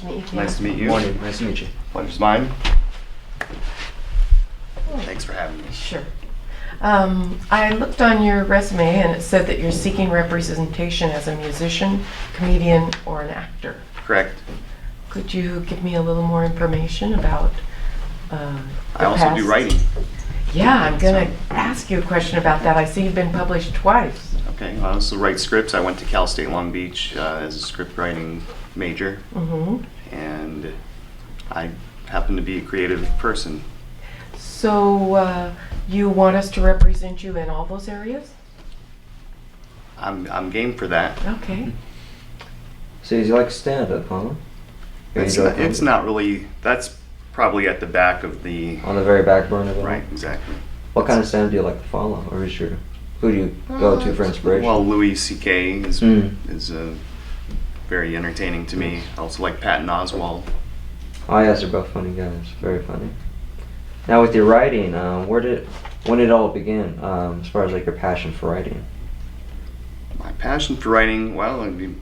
Nice to meet you, Ken. Nice to meet you. Morning. Nice to meet you. Pleasure's mine. Thanks for having me. Sure. I looked on your resume and it said that you're seeking representation as a musician, comedian, or an actor. Correct. Could you give me a little more information about I also do writing. Yeah, I'm going to ask you a question about that. I see you've been published twice. Okay. I also write scripts. I went to Cal State Long Beach as a script writing major. Mm-hmm. And I happen to be a creative person. So you want us to represent you in all those areas? I'm game for that. Okay. So you like stand-up, huh? It's not really, that's probably at the back of the, On the very back burner of it? right, exactly. What kind of stand do you like to follow? Or who do you go to for inspiration? Well, Louis C.K. is Mm. very entertaining to me. I also like Patton Oswalt. Oh yes, they're both funny guys. Very funny. Now with your writing, when did it all begin? As far as like your passion for writing? My passion for writing, well, I mean,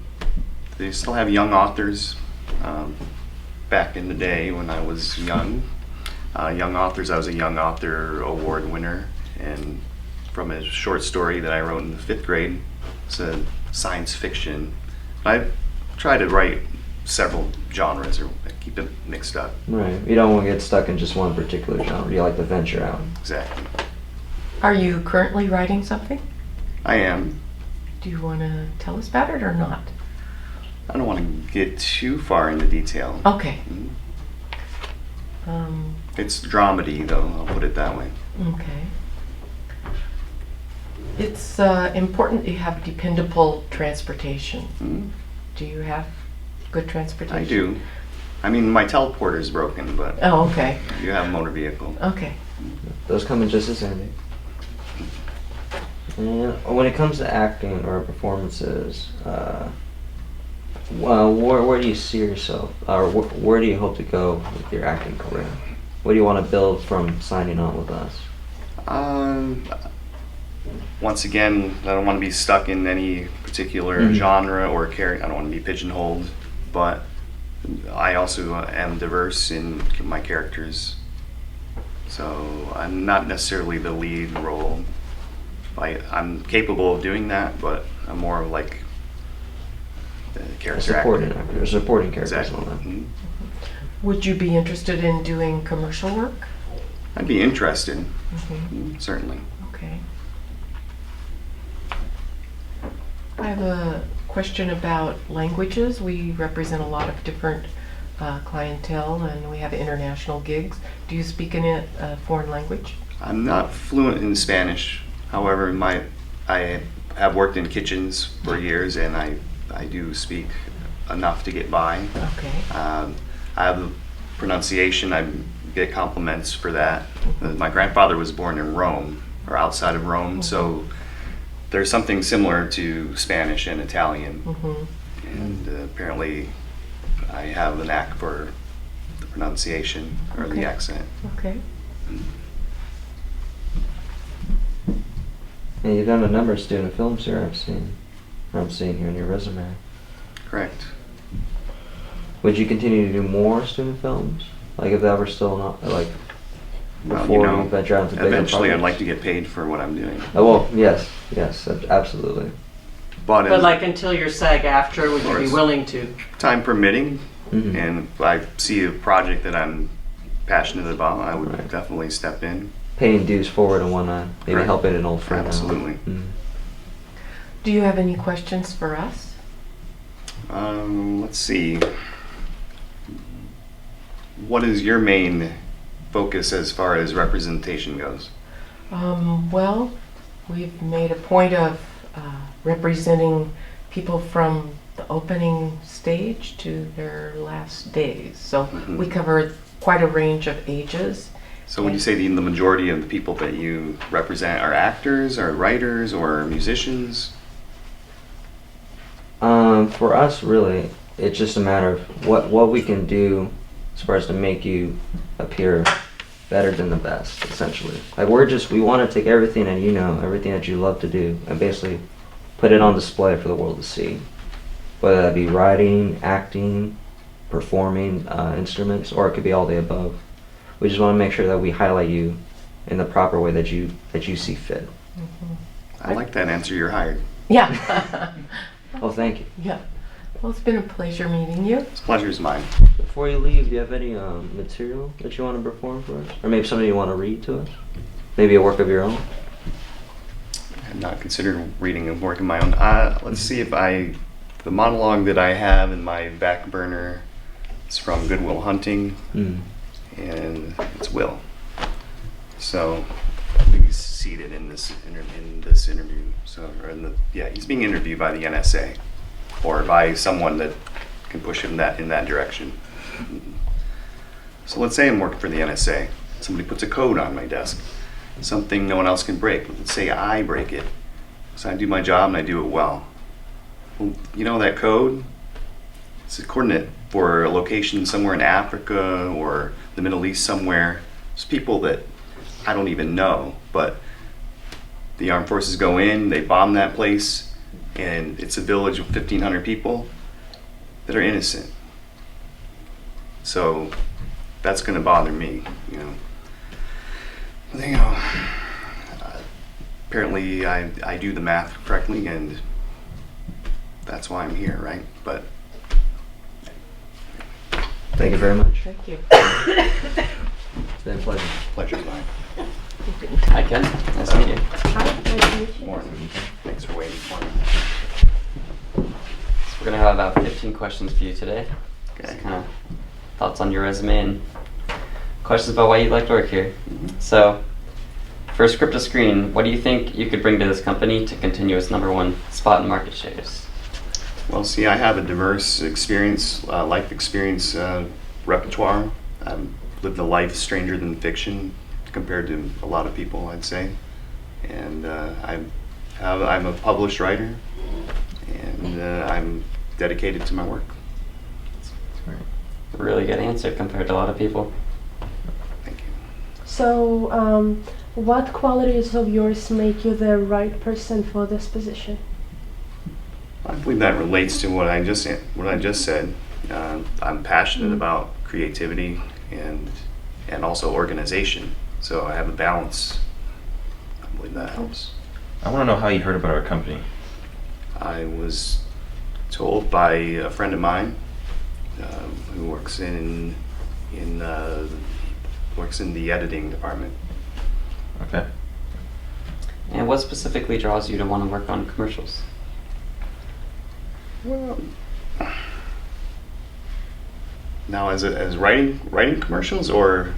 they still have young authors. Back in the day when I was young, young authors, I was a Young Author Award winner, and from a short story that I wrote in the 5th grade, it's a science fiction. I try to write several genres or keep it mixed up. Right. You don't want to get stuck in just one particular genre. You like to venture out. Exactly. Are you currently writing something? I am. Do you want to tell us about it or not? I don't want to get too far into detail. Okay. It's dramedy, though, I'll put it that way. Okay. It's important that you have dependable transportation. Mm, Do you have good transportation? I do. I mean, my teleporter's broken, but Oh, okay. I do have a motor vehicle. Okay. Those come in just as handy. And when it comes to acting or performances, where do you see yourself, or where do you hope to go with your acting career? What do you want to build from signing on with us? Once again, I don't want to be stuck in any particular genre or character. I don't want to be pigeonholed, but I also am diverse in my characters. So I'm not necessarily the lead role. I'm capable of doing that, but I'm more of like the character Supporting actor. actor, supporting characters Exactly. and all that. Mhm. Would you be interested in doing commercial work? I'd be interested, certainly. Okay. I have a question about languages. We represent a lot of different clientele and we have international gigs. Do you speak in a foreign language? I'm not fluent in Spanish. However, I have worked in kitchens for years, and I do speak enough to get by. Okay. I have the pronunciation. I get compliments for that. My grandfather was born in Rome, or outside of Rome, so there's something similar to Spanish and Italian. And apparently I have a knack for the pronunciation or the accent. Okay. And you've done a number of student films here. I'm seeing here in your resume. Correct. Would you continue to do more student films? Like if that were still not like Well, before you venture out into bigger eventually I'd projects? like to get paid for what I'm doing. Oh, well, yes, absolutely. But, But like until you're SAG-AFTRA, would you be course. willing to? time permitting, Mhm. and if I see a project that I'm passionate about, I would Right. definitely step in. Paying dues forward and whatnot. Maybe Correct. helping an old friend out. Absolutely. Do you have any questions for us? Let's see. What is your main focus as far as representation goes? Well, we've made a point of representing people from the opening stage to their last days. So we cover quite a range of ages. So would you say the majority of the people that you represent are actors, or writers, or musicians? For us, really, it's just a matter of what we can do as far as to make you appear better than the best, essentially. Like we want to take everything that you know, everything that you love to do, and basically put it on display for the world to see. Whether that be writing, acting, performing instruments, or it could be all the above. We just want to make sure that we highlight you in the proper way that you see fit. I like that answer. You're hired. Yeah. Well, thank you. Yeah. Well, it's been a pleasure meeting you. This pleasure is mine. Before you leave, do you have any material that you want to perform for us? Or maybe something you want to read to us? Maybe a work of your own? I have not considered reading a work of my own. Let's see if the monologue that I have in my back burner is from Good Will Hunting, and it's Will. So he's seated in this interview. So, he's being interviewed by the NSA, or by someone that can push him in that direction. So let's say I'm working for the NSA. Somebody puts a code on my desk, something no one else can break. Let's say I break it. So I do my job and I do it well. Well, you know that code? It's a coordinate for a location somewhere in Africa or the Middle East somewhere. There's people that I don't even know, but the armed forces go in, they bomb that place, and it's a village of 1,500 people that are innocent. So that's going to bother me, you know. But, you know, apparently I do the math correctly, and that's why I'm here, right? But Thank you very much. Thank you. It's been a pleasure. pleasure's mine. Hi, Ken. Nice to meet you. Hi, nice to meet you. Morning. Thanks for waiting for me. So we're gonna have about 15 questions for you today. Okay. Just kind of thoughts on your resume and questions about why you'd like to work here. So, for Script to Screen, what do you think you could bring to this company to continue its #1 spot in market shares? Well, see, I have a diverse experience, life experience repertoire. I've lived a life stranger than fiction compared to a lot of people, I'd say. And I'm a published writer, and I'm dedicated to my work. Really good answer compared to a lot of people. Thank you. So, what qualities of yours make you the right person for this position? I believe that relates to what I just said. I'm passionate about creativity and also organization. So I have a balance. I believe that helps. I want to know how you heard about our company. I was told by a friend of mine who works in the editing department. Okay. And what specifically draws you to want to work on commercials? Well, now as writing commercials, or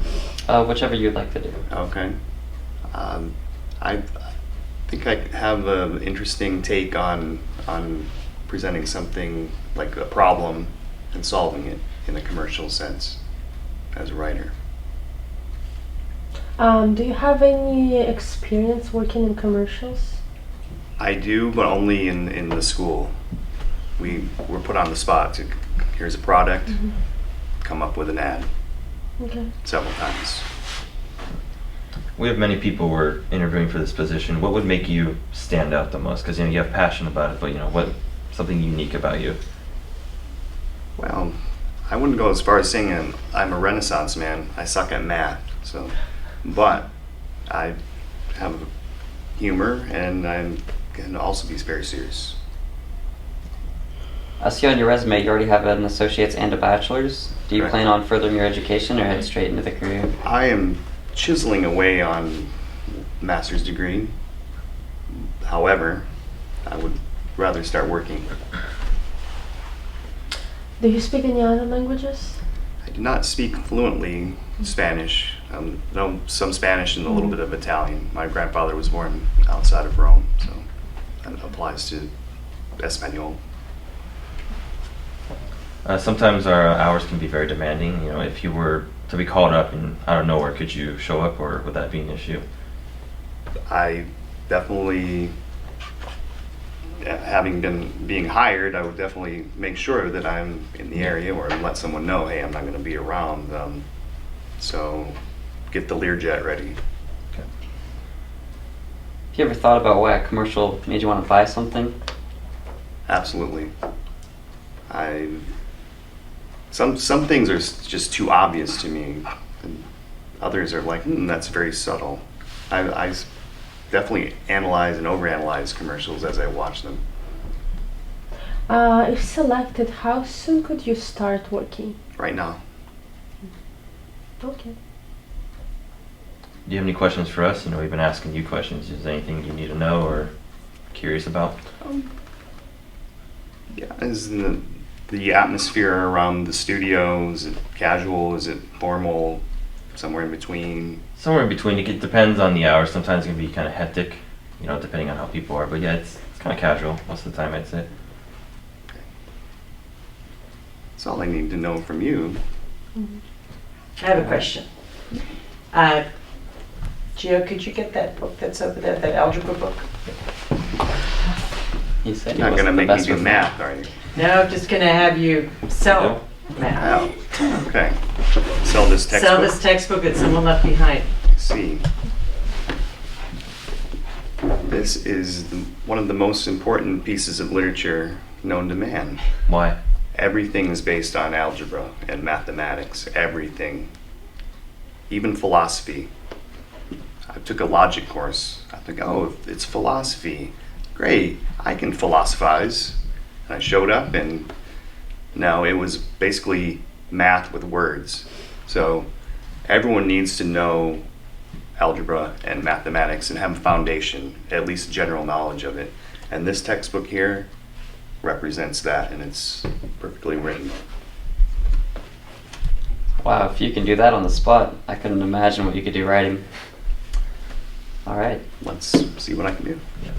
Whichever you'd like to do. okay, I think I have an interesting take on presenting something like a problem and solving it in a commercial sense as a writer. Do you have any experience working in commercials? I do, but only in the school. We're put on the spot to, here's a product, come up with an ad Okay. several times. We have many people we're interviewing for this position. What would make you stand out the most? Because you have passion about it, but what something unique about you? Well, I wouldn't go as far as saying I'm a Renaissance man. I suck at math, but I have humor, and I can also be very serious. I see on your resume you already have an associate's and a bachelor's. Do you Correct. plan on furthering your education or head straight into the career? I am chiseling away on master's degree. However, I would rather start working. Do you speak any other languages? I do not speak fluently Spanish. Know some Spanish and a little bit of Italian. My grandfather was born outside of Rome, so that applies to Espanol. Sometimes our hours can be very demanding. If you were to be called up and out of nowhere, could you show up, or would that be an issue? I definitely, being hired, I would definitely make sure that I'm in the area, or let someone know, hey, I'm not going to be around. So get the Learjet ready. Okay. Have you ever thought about why a commercial made you want to buy something? Absolutely. Some things are just too obvious to me, and others are like, that's very subtle. I definitely analyze and overanalyze commercials as I watch them. If selected, how soon could you start working? Right now. Okay. Do you have any questions for us? You know, we've been asking you questions. Is there anything you need to know or curious about? Yeah, is the atmosphere around the studio, is it casual, is it formal, somewhere in between? Somewhere in between. It depends on the hours. Sometimes it can be kind of hectic, you know, depending on how people are. But yeah, it's kind of casual most of the time, I'd say. That's all I need to know from you. I have a question. Gio, could you get that book that's over there, that algebra book? He said he You're not wasn't gonna the make me best do with math, are you? No, I'm just gonna have you sell math. Oh, okay. Sell this textbook? Sell this textbook that someone left behind. See. This is one of the most important pieces of literature known to man. Why? Everything is based on algebra and mathematics. Everything. Even philosophy. I took a logic course. I think, oh, it's philosophy. Great, I can philosophize. And I showed up and no, it was basically math with words. So everyone needs to know algebra and mathematics and have a foundation, at least general knowledge of it. And this textbook here represents that, and it's perfectly written. Wow, if you can do that on the spot, I couldn't imagine what you could do writing. All right. Let's see what I can do. Yeah.